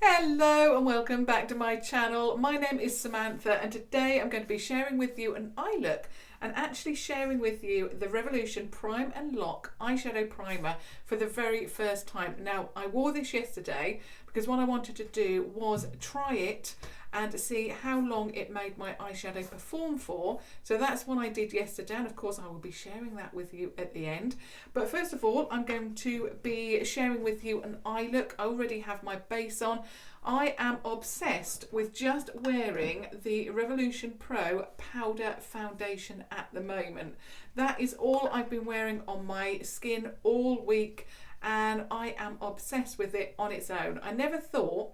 Hello and welcome back to my channel. My name is Samantha and today I'm going to be sharing with you an eye look and actually sharing with you the Revolution Prime and Lock eyeshadow primer for the very first time. Now, I wore this yesterday because what I wanted to do was try it and see how long it made my eyeshadow perform for. So that's what I did yesterday, and of course I will be sharing that with you at the end. But first of all, I'm going to be sharing with you an eye look. I already have my base on. I am obsessed with just wearing the Revolution Pro Powder Foundation at the moment. That is all I've been wearing on my skin all week, and I am obsessed with it on its own. I never thought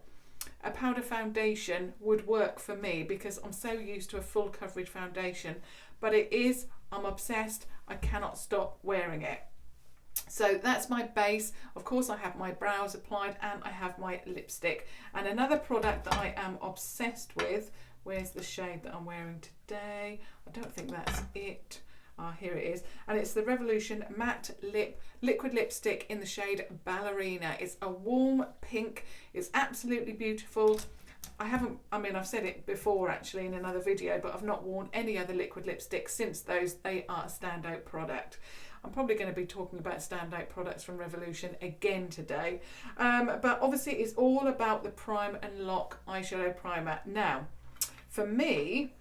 a powder foundation would work for me because I'm so used to a full coverage foundation, but it is, I'm obsessed, I cannot stop wearing it. So that's my base. Of course I have my brows applied and I have my lipstick. And another product that I am obsessed with, where's the shade that I'm wearing today? I don't think that's it. Here it is, and it's the Revolution Matte Liquid Lipstick in the shade Ballerina. It's a warm pink. It's absolutely beautiful. I've said it before actually in another video, but I've not worn any other liquid lipstick since those. They are a standout product. I'm probably going to be talking about standout products from Revolution again today. But obviously it's all about the Prime and Lock eyeshadow primer. Now, for me,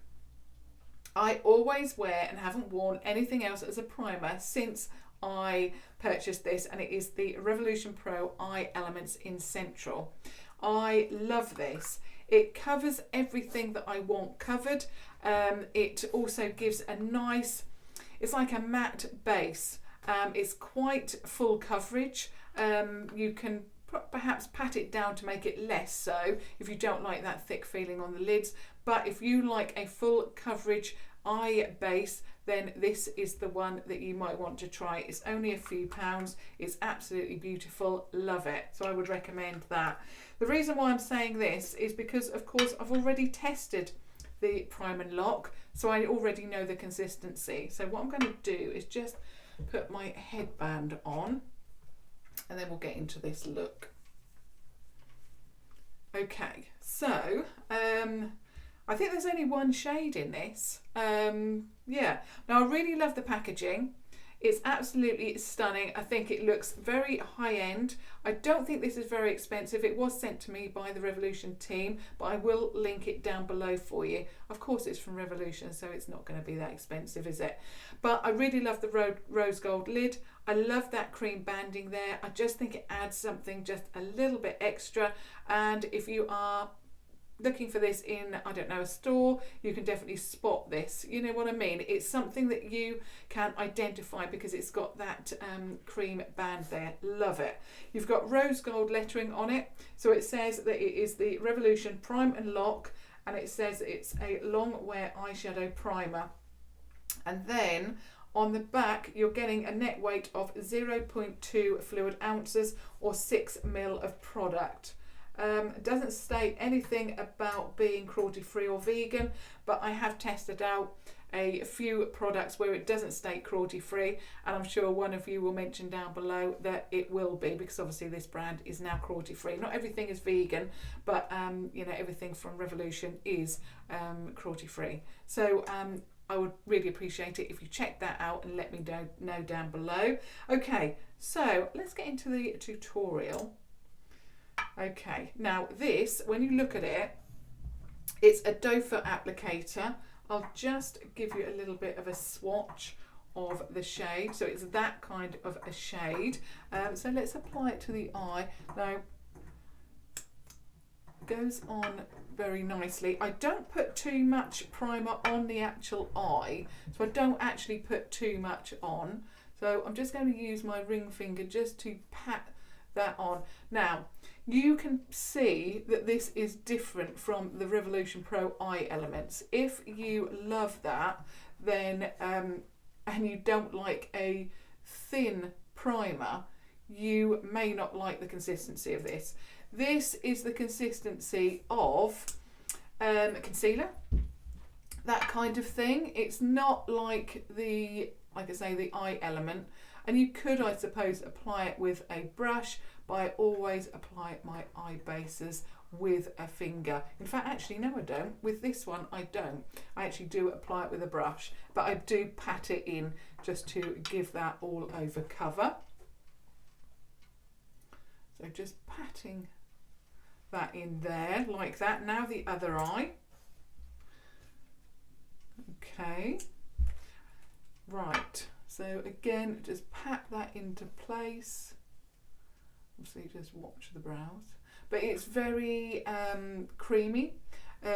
I always wear and haven't worn anything else as a primer since I purchased this, and it is the Revolution Pro Eye Elements in Central. I love this. It covers everything that I want covered. It also gives a nice, it's like a matte base. It's quite full coverage. You can perhaps pat it down to make it less so if you don't like that thick feeling on the lids, but if you like a full coverage eye base, then this is the one that you might want to try. It's only a few pounds. It's absolutely beautiful. Love it. So I would recommend that. The reason why I'm saying this is because of course I've already tested the Prime and Lock, so I already know the consistency. So what I'm going to do is just put my headband on and then we'll get into this look. Okay, so I think there's only one shade in this. Yeah, now I really love the packaging. It's absolutely stunning. I think it looks very high end. I don't think this is very expensive. It was sent to me by the Revolution team, but I will link it down below for you. Of course it's from Revolution, so it's not going to be that expensive, is it? But I really love the rose gold lid. I love that cream banding there. I just think it adds something just a little bit extra. And if you are looking for this in, I don't know, a store, you can definitely spot this. You know what I mean? It's something that you can identify because it's got that cream band there. Love it. You've got rose gold lettering on it. So it says that it is the Revolution Prime and Lock, and it says it's a long wear eyeshadow primer. And then on the back, you're getting a net weight of 0.2 fluid ounces or 6 ml of product. It doesn't state anything about being cruelty free or vegan, but I have tested out a few products where it doesn't state cruelty free, and I'm sure one of you will mention down below that it will be, because obviously this brand is now cruelty free. Not everything is vegan, but you know, everything from Revolution is cruelty free. So I would really appreciate it if you check that out and let me know down below. Okay, so let's get into the tutorial. Okay, now this, when you look at it, it's a doe foot applicator. I'll just give you a little bit of a swatch of the shade. So it's that kind of a shade. So let's apply it to the eye. Now, it goes on very nicely. I don't put too much primer on the actual eye, so I don't actually put too much on. So I'm just going to use my ring finger just to pat that on. Now, you can see that this is different from the Revolution Pro Eye Elements. If you love that, then and you don't like a thin primer, you may not like the consistency of this. This is the consistency of concealer, that kind of thing. It's not like the, like I say, the Eye Element. And you could, I suppose, apply it with a brush, but I always apply my eye bases with a finger. In fact, actually, no, I don't. With this one, I don't. I actually do apply it with a brush, but I do pat it in just to give that all over cover. So just patting that in there like that. Now the other eye. Okay, right, so again just pat that into place. Obviously just watch the brows, but it's very creamy,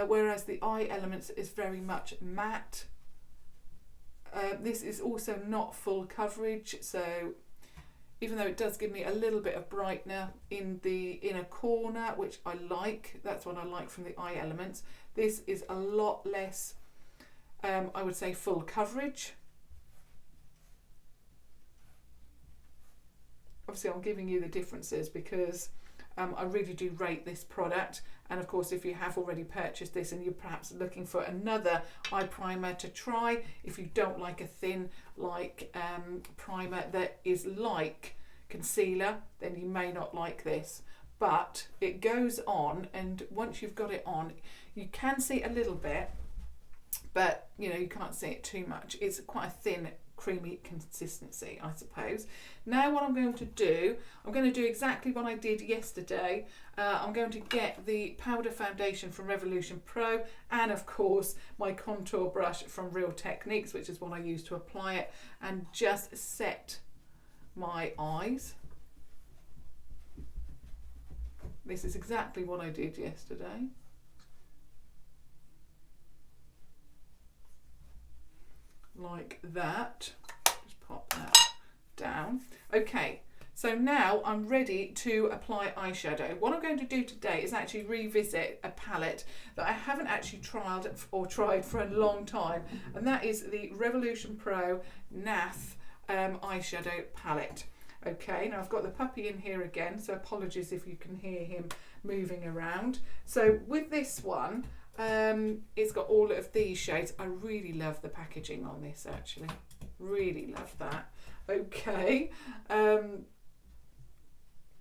whereas the eye elements is very much matte. This is also not full coverage, so even though it does give me a little bit of brightener in the inner corner, which I like, that's what I like from the eye elements, this is a lot less, I would say, full coverage. Obviously I'm giving you the differences because I really do rate this product, and of course if you have already purchased this and you're perhaps looking for another eye primer to try, if you don't like a thin primer that is like concealer, then you may not like this, but it goes on, and once you've got it on you can see a little bit, but you know, you can't see it too much. It's quite a thin, creamy consistency, I suppose. Now what I'm going to do, I'm going to do exactly what I did yesterday. I'm going to get the powder foundation from Revolution Pro, and of course my contour brush from Real Techniques, which is what I use to apply it, and just set my eyes. This is exactly what I did yesterday. Like that. Just pop that down. Okay, so now I'm ready to apply eyeshadow. What I'm going to do today is actually revisit a palette that I haven't actually tried for a long time, and that is the Revolution Pro Nath eyeshadow palette. Okay, now I've got the puppy in here again, so apologies if you can hear him moving around. So with this one, it's got all of these shades. I really love the packaging on this, actually. Really love that. Okay,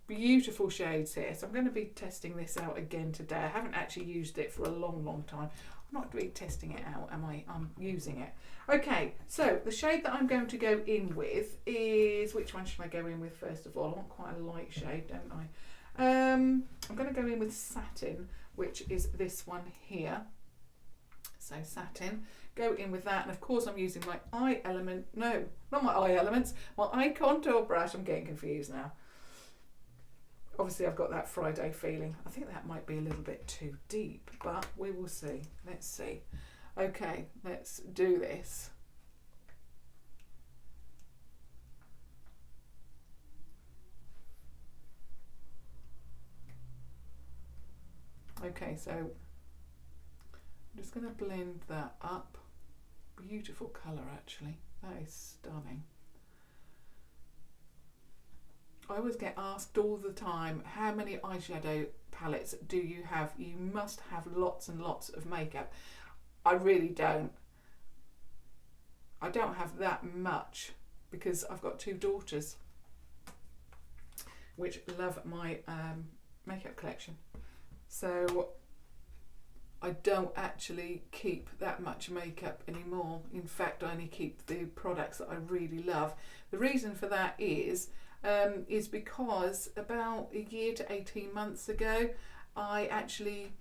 beautiful shades here. So I'm going to be testing this out again today. I haven't actually used it for a long time. I'm not really testing it out, am I? I'm using it. Okay, so the shade that I'm going to go in with is, which one should I go in with first of all? I want quite a light shade, don't I? I'm going to go in with Satin, which is this one here. So Satin, go in with that, and of course I'm using my eye element, no, not my eye elements, my eye contour brush. I'm getting confused now. Obviously I've got that Friday feeling. I think that might be a little bit too deep, but we will see. Let's see. Okay, let's do this. Okay, so I'm just going to blend that up. Beautiful colour, actually. That is stunning. I always get asked all the time, how many eyeshadow palettes do you have? You must have lots and lots of makeup. I really don't. I don't have that much because I've got two daughters which love my makeup collection. So I don't actually keep that much makeup anymore. In fact, I only keep the products that I really love. The reason for that is because about a year to 18 months ago, I actually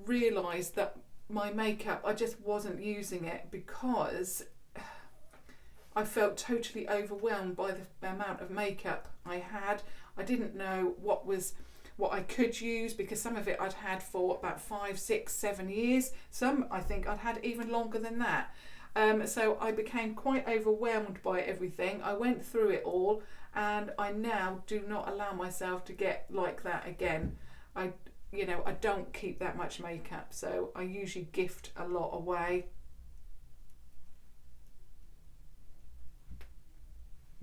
realised that my makeup, I just wasn't using it because I felt totally overwhelmed by the amount of makeup I had. I didn't know what I could use because some of it I'd had for about 5, 6, 7 years. Some I think I'd had even longer than that. So I became quite overwhelmed by everything. I went through it all, and I now do not allow myself to get like that again. I don't keep that much makeup, so I usually gift a lot away.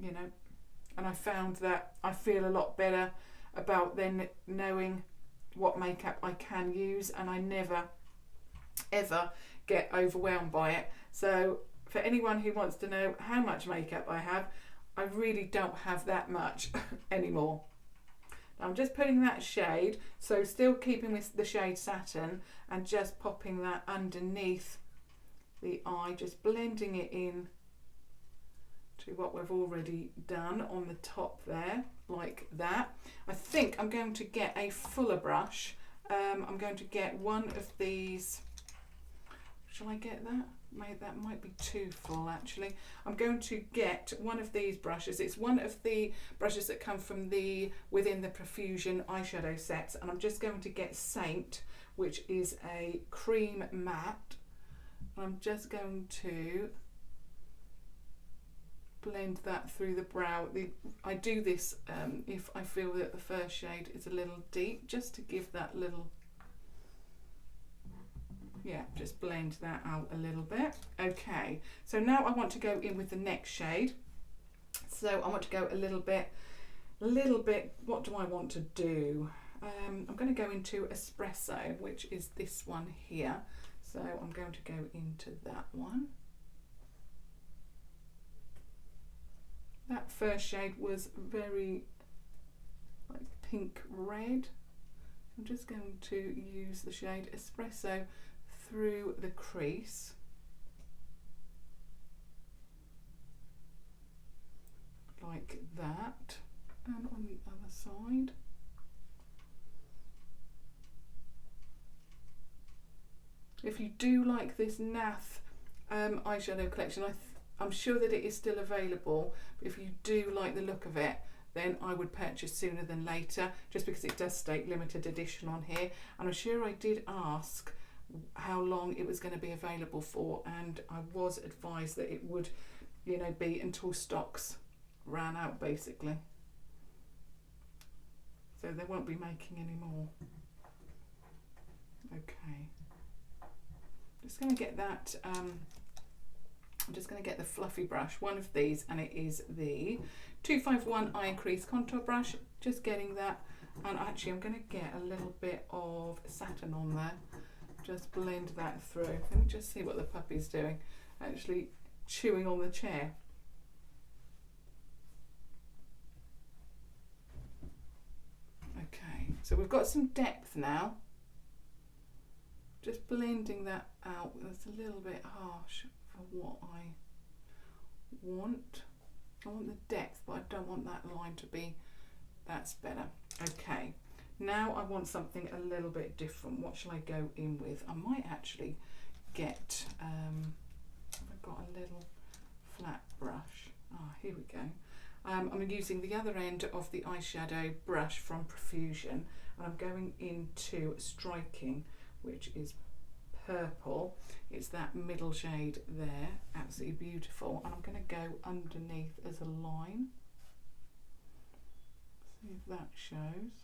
And I found that I feel a lot better about then knowing what makeup I can use, and I never ever get overwhelmed by it. So for anyone who wants to know how much makeup I have, I really don't have that much anymore. I'm just putting that shade, so still keeping with the shade Satin, and just popping that underneath the eye, just blending it in to what we've already done on the top there, like that. I think I'm going to get a fuller brush. I'm going to get one of these. Shall I get that? That might be too full actually. I'm going to get one of these brushes. It's one of the brushes that come from within the Profusion eyeshadow sets, and I'm just going to get Saint, which is a cream matte. I'm just going to blend that through the brow. I do this if I feel that the first shade is a little deep, just to give that little, yeah, just blend that out a little bit. Okay, so now I want to go in with the next shade. So I want to go a little bit, what do I want to do? I'm going to go into Espresso, which is this one here. So I'm going to go into that one. That first shade was very like pink red. I'm just going to use the shade Espresso through the crease. Like that. And on the other side. If you do like this Nath eyeshadow collection, I'm sure that it is still available, but if you do like the look of it, then I would purchase sooner than later, just because it does state limited edition on here. And I'm sure I did ask how long it was going to be available for, and I was advised that it would, you know, be until stocks ran out basically. So they won't be making any more. Okay. Just going to get that, I'm just going to get the fluffy brush, one of these, and it is the 251 Eye Crease Contour Brush. Just getting that, and actually I'm going to get a little bit of Satin on there. Just blend that through. Let me just see what the puppy's doing. Actually chewing on the chair. Okay, so we've got some depth now. Just blending that out. That's a little bit harsh for what I want. I want the depth, but I don't want that line to be, that's better. Okay, now I want something a little bit different. What shall I go in with? I might actually get, I've got a little flat brush. Here we go. I'm using the other end of the eyeshadow brush from Profusion, and I'm going into Striking, which is purple. It's that middle shade there, absolutely beautiful. And I'm going to go underneath as a line. See if that shows.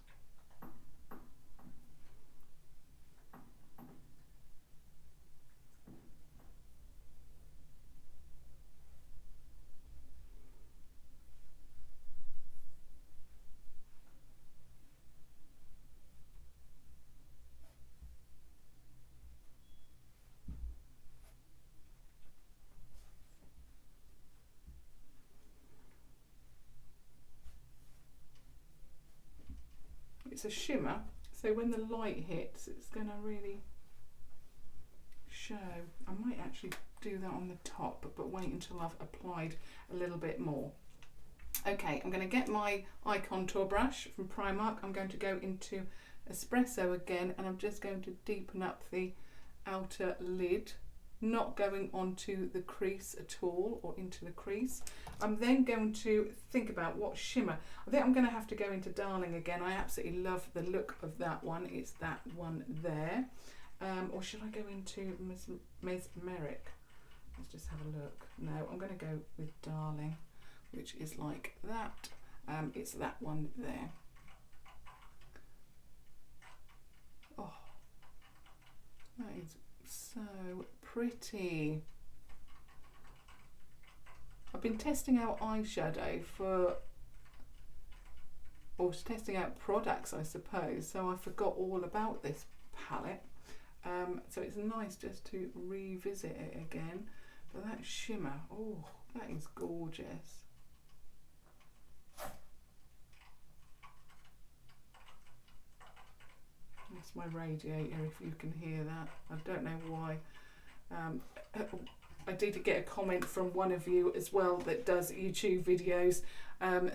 It's a shimmer, so when the light hits, it's going to really show. I might actually do that on the top, but wait until I've applied a little bit more. Okay, I'm going to get my eye contour brush from Primark. I'm going to go into Espresso again, and I'm just going to deepen up the outer lid, not going onto the crease at all, or into the crease. I'm then going to think about what shimmer. I think I'm going to have to go into Dazzling again. I absolutely love the look of that one. It's that one there. Or should I go into Mesmeric? Let's just have a look. No, I'm going to go with Dazzling, which is like that. It's that one there. Oh, that is so pretty. I've been testing out eyeshadow or testing out products, I suppose, so I forgot all about this palette. So it's nice just to revisit it again. But that shimmer, oh, that is gorgeous. That's my radiator, if you can hear that. I don't know why. I did get a comment from one of you as well that does YouTube videos,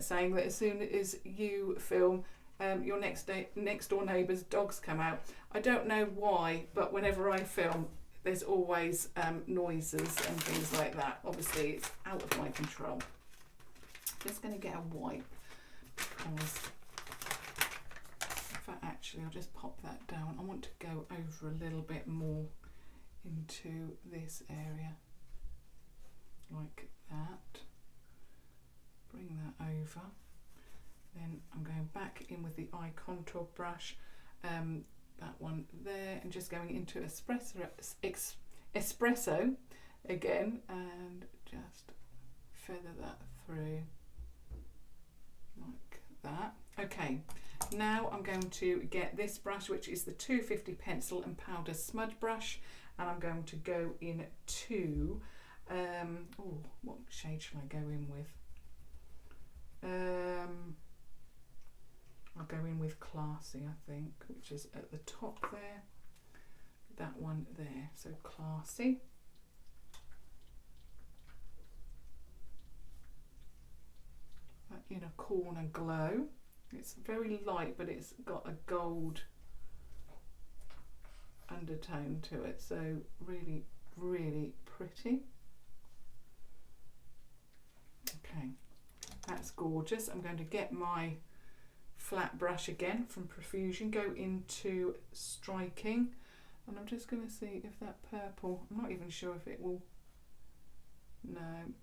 saying that as soon as you film, your next door neighbour's dogs come out. I don't know why, but whenever I film, there's always noises and things like that. Obviously, it's out of my control. Just going to get a wipe because, in fact, actually, I'll just pop that down. I want to go over a little bit more into this area, like that. Bring that over. Then I'm going back in with the eye contour brush, that one there, and just going into Espresso again, and just feather that through like that. Okay, now I'm going to get this brush, which is the 250 pencil and powder smudge brush, and I'm going to go into oh, what shade shall I go in with? I'll go in with Classy, I think, which is at the top there. That one there, so Classy. That inner corner glow. It's very light, but it's got a gold undertone to it, so really, really pretty. Okay, that's gorgeous. I'm going to get my flat brush again from Profusion, go into Striking, and I'm just going to see if that purple, I'm not even sure if it will, no,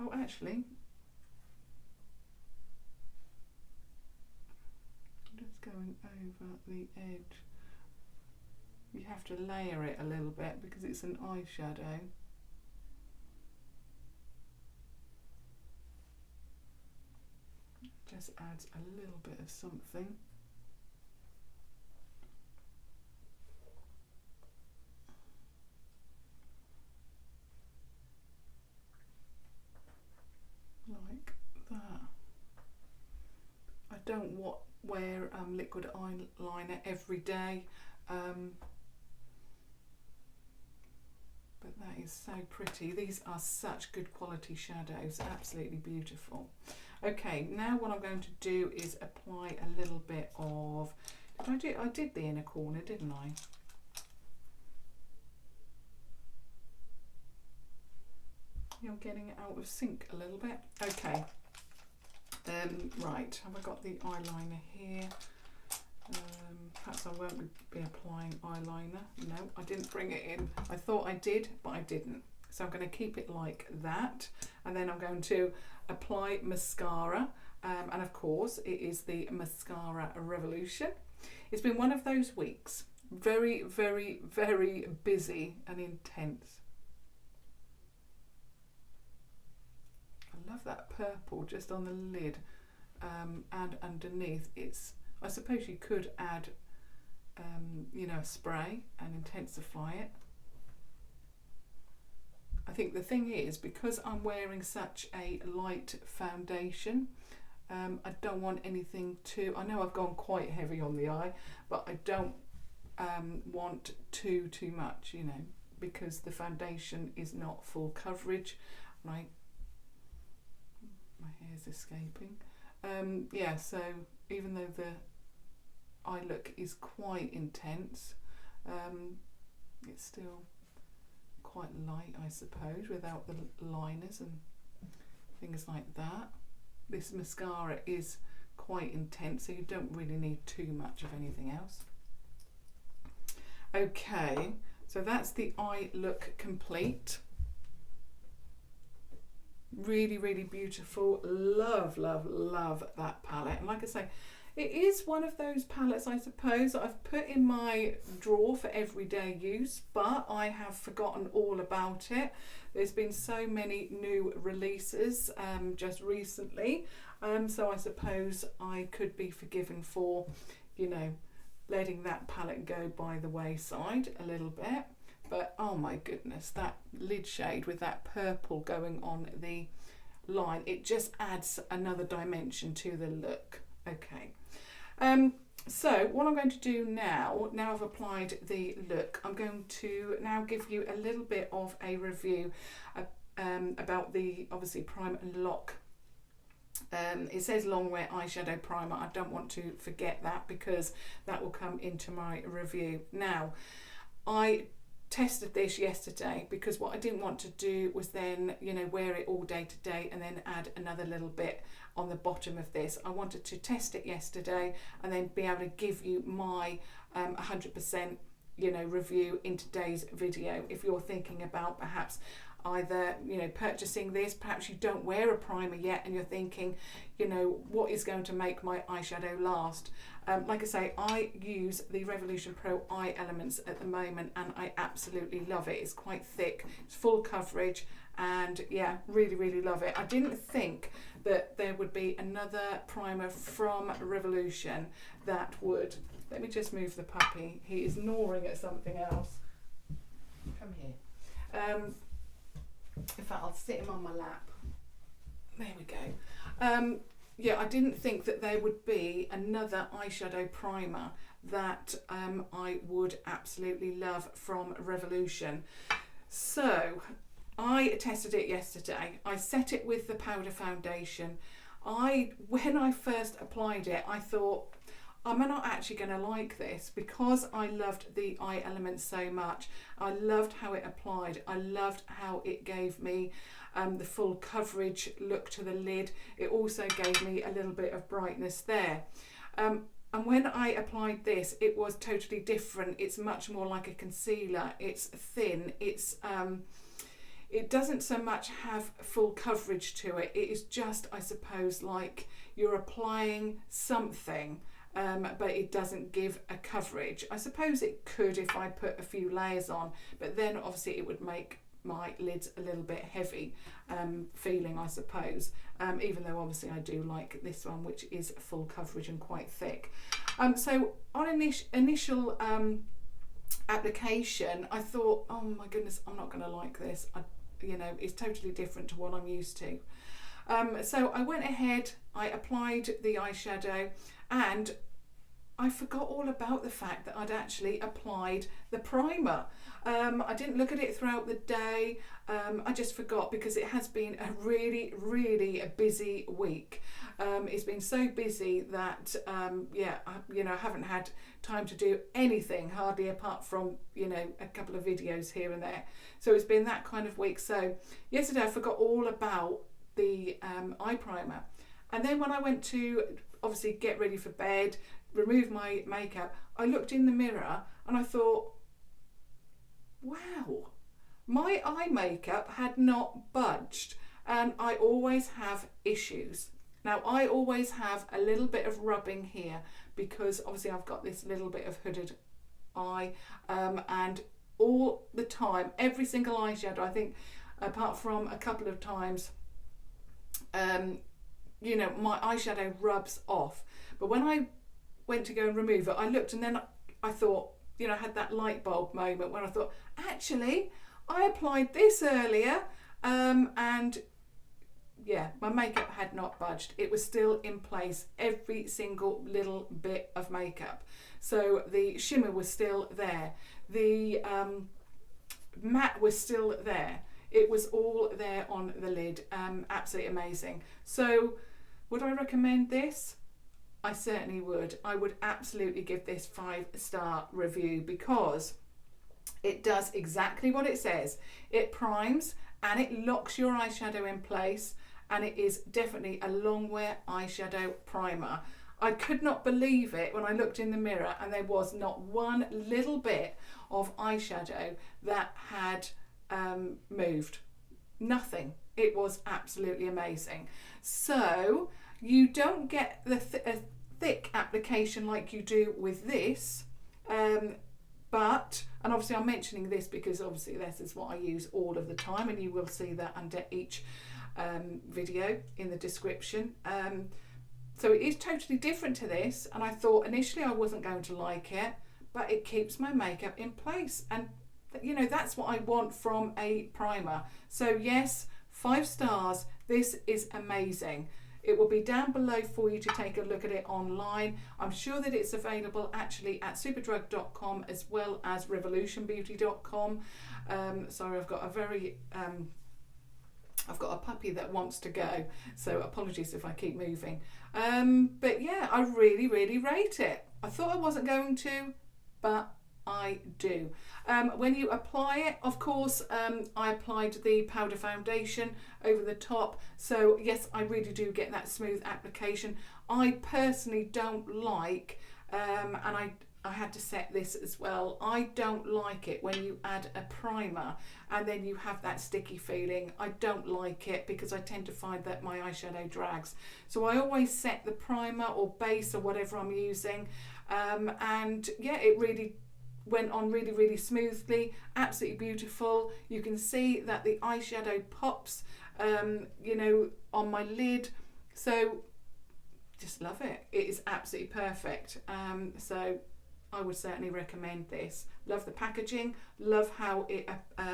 oh actually, I'm just going over the edge. You have to layer it a little bit because it's an eyeshadow. Just adds a little bit of something. Like that. I don't wear liquid eyeliner every day, but that is so pretty. These are such good quality shadows, absolutely beautiful. Okay, now what I'm going to do is apply a little bit of, I did the inner corner, didn't I? You're getting it out of sync a little bit. Okay, right, have I got the eyeliner here? Perhaps I won't be applying eyeliner. No, I didn't bring it in. I thought I did, but I didn't. So I'm going to keep it like that, and then I'm going to apply mascara, and of course it is the Mascara Revolution. It's been one of those weeks, very, very, very busy and intense. I love that purple just on the lid, and underneath. It's, I suppose you could add you know, a spray and intensify it. I think the thing is, because I'm wearing such a light foundation, I don't want anything too, I know I've gone quite heavy on the eye, but I don't want too much, you know, because the foundation is not full coverage. My hair's escaping. Yeah, so even though the eye look is quite intense, it's still quite light, I suppose, without the liners and things like that. This mascara is quite intense, so you don't really need too much of anything else. Okay, so that's the eye look complete. Really, really beautiful. Love, love, love that palette. And like I say, it is one of those palettes, I suppose, that I've put in my drawer for everyday use, but I have forgotten all about it. There's been so many new releases just recently, so I suppose I could be forgiven for, you know, letting that palette go by the wayside a little bit. But oh my goodness, that lid shade with that purple going on the line, it just adds another dimension to the look. Okay, So what I'm going to do now I've applied the look, I'm going to now give you a little bit of a review about the, obviously, Prime and Lock. It says long wear eyeshadow primer. I don't want to forget that because that will come into my review. Now, I tested this yesterday because what I didn't want to do was then, you know, wear it all day to day and then add another little bit on the bottom of this. I wanted to test it yesterday and then be able to give you my 100% you know, review in today's video. If you're thinking about perhaps either, you know, purchasing this, perhaps you don't wear a primer yet and you're thinking, you know, what is going to make my eyeshadow last? Like I say, I use the Revolution Pro Eye Elements at the moment and I absolutely love it. It's quite thick, it's full coverage, and yeah, really love it. I didn't think that there would be another primer from Revolution that would, let me just move the puppy, he is gnawing at something else. Come here. In fact, I'll sit him on my lap. There we go. Yeah, I didn't think that there would be another eyeshadow primer that I would absolutely love from Revolution. So I tested it yesterday. I set it with the powder foundation. When I first applied it, I thought, I'm not actually going to like this because I loved the eye elements so much. I loved how it applied. I loved how it gave me the full coverage look to the lid. It also gave me a little bit of brightness there. And when I applied this, it was totally different. It's much more like a concealer. It's thin. It doesn't so much have full coverage to it. It is just, I suppose, like you're applying something. But it doesn't give a coverage. I suppose it could if I put a few layers on, but then obviously it would make my lids a little bit heavy feeling, I suppose, even though obviously I do like this one, which is full coverage and quite thick. So on initial application, I thought, oh my goodness, I'm not going to like this. You know, it's totally different to what I'm used to. So I went ahead, I applied the eyeshadow, and I forgot all about the fact that I'd actually applied the primer. I didn't look at it throughout the day. I just forgot because it has been a really busy week. It's been so busy that I haven't had time to do anything hardly, apart from, you know, a couple of videos here and there. So it's been that kind of week. So yesterday I forgot all about the eye primer. And then when I went to obviously get ready for bed, remove my makeup, I looked in the mirror and I thought, wow, my eye makeup had not budged. And I always have issues. Now, I always have a little bit of rubbing here because obviously I've got this little bit of hooded eye, and all the time, every single eyeshadow, I think, apart from a couple of times, you know, my eyeshadow rubs off. But when I went to go and remove it, I looked and then I thought, you know, I had that light bulb moment when I thought, actually, I applied this earlier, and yeah, my makeup had not budged. It was still in place, every single little bit of makeup. So the shimmer was still there. The matte was still there. It was all there on the lid. Absolutely amazing. So would I recommend this? I certainly would. I would absolutely give this 5-star review because it does exactly what it says. It primes and it locks your eyeshadow in place, and it is definitely a long wear eyeshadow primer. I could not believe it when I looked in the mirror and there was not one little bit of eyeshadow that had moved. Nothing. It was absolutely amazing. So you don't get the thick application like you do with this, but, and obviously I'm mentioning this because obviously this is what I use all of the time, and you will see that under each video in the description. So it is totally different to this, and I thought initially I wasn't going to like it, but it keeps my makeup in place, and you know, that's what I want from a primer. So yes, 5 stars. This is amazing. It will be down below for you to take a look at it online. I'm sure that it's available actually at superdrug.com as well as revolutionbeauty.com. Sorry, I've got a very I've got a puppy that wants to go, so apologies if I keep moving. But yeah, I really, really rate it. I thought I wasn't going to, but I do. When you apply it, of course, I applied the powder foundation over the top. So yes, I really do get that smooth application. I personally don't like, and I had to set this as well, I don't like it when you add a primer and then you have that sticky feeling. I don't like it because I tend to find that my eyeshadow drags. So I always set the primer or base or whatever I'm using, and yeah, it really went on really, really smoothly, absolutely beautiful. You can see that the eyeshadow pops, you know, on my lid. So just love it. It is absolutely perfect. So I would certainly recommend this. Love the packaging, love how it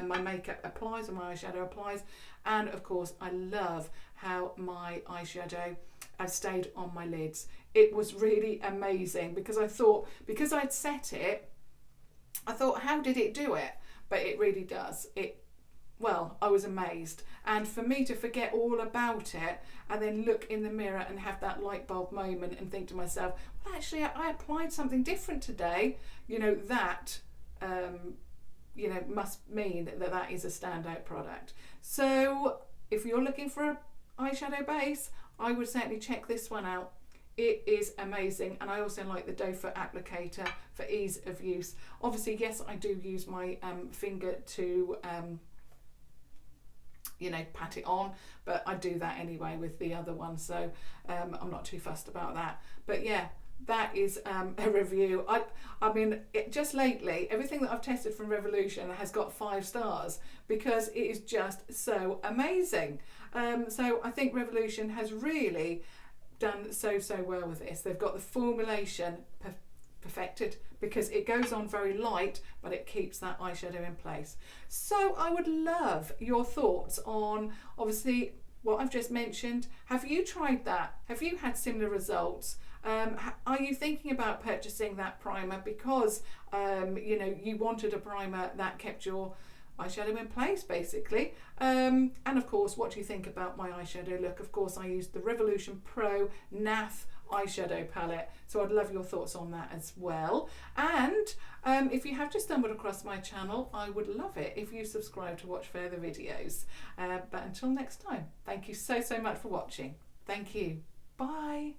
my makeup applies and my eyeshadow applies, and of course I love how my eyeshadow has stayed on my lids. It was really amazing because I thought, because I'd set it, I thought, how did it do it? But it really does. Well, I was amazed. And for me to forget all about it and then look in the mirror and have that light bulb moment and think to myself, well, actually, I applied something different today, you know, that, you know, must mean that that is a standout product. So if you're looking for an eyeshadow base, I would certainly check this one out. It is amazing, and I also like the doe foot applicator for ease of use. Obviously, yes, I do use my finger to you know, pat it on, but I do that anyway with the other one, so I'm not too fussed about that. But yeah, that is a review. I mean, just lately, everything that I've tested from Revolution has got 5 stars because it is just so amazing. So I think Revolution has really done so well with this. They've got the formulation perfected because it goes on very light, but it keeps that eyeshadow in place. So I would love your thoughts on, obviously, what I've just mentioned. Have you tried that? Have you had similar results? Are you thinking about purchasing that primer because you know, you wanted a primer that kept your eyeshadow in place, basically? And of course, what do you think about my eyeshadow look? Of course, I used the Revolution Pro Nath eyeshadow palette, so I'd love your thoughts on that as well. And if you have just stumbled across my channel, I would love it if you subscribe to watch further videos. But until next time, thank you so much for watching. Thank you. Bye.